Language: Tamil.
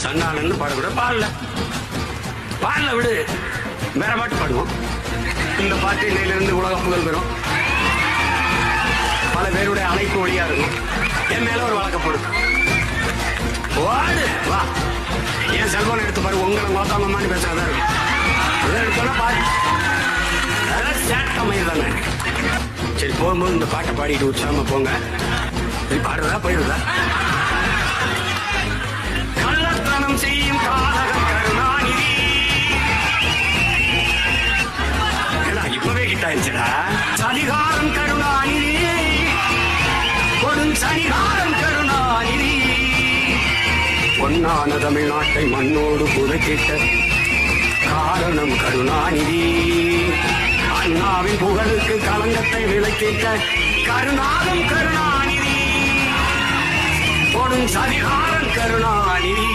சண்டாளன்னு பாடக்கூட பாடல விடு, வேற பாட்டு பாடுவோம். இந்த பாட்டு இன்னையிலிருந்து உலக புகழ் பெறும், பல பேருடைய அழைப்பு வழியா இருக்கும். என் மேல ஒரு வழக்கப்படும், வாடு வா. என் செல்போன் எடுத்து பாரு, உங்களை மோத்தாமம்மான்னு பேசுறதா இருக்கும். அதை எடுத்தோன்னா பாரு, அதெல்லாம் சேட்ட மயில் தானே. சரி, போகும்போது இந்த பாட்டை பாடிட்டு உற்சாகமா போங்க. சரி, பாடுறதா போயிடுறதா? கள்ளத்தனம் செய்யும் காதகன் கருணாநிதி. இப்பவே கிட்டாயிருச்சுடா. சதிகாரம் கருணாநிதி, கொடும் சதிகாரம் கருணாநிதி. பொன்னான தமிழ்நாட்டை மண்ணோடு புதைத்திட்ட காரணம் கருணாநிதி. அண்ணாவின் புகழுக்கு களங்கத்தை விளைத்திட்ட கருணாகம் கருணாநிதி. கொடும் சதிகாரம் கருணாநிதி.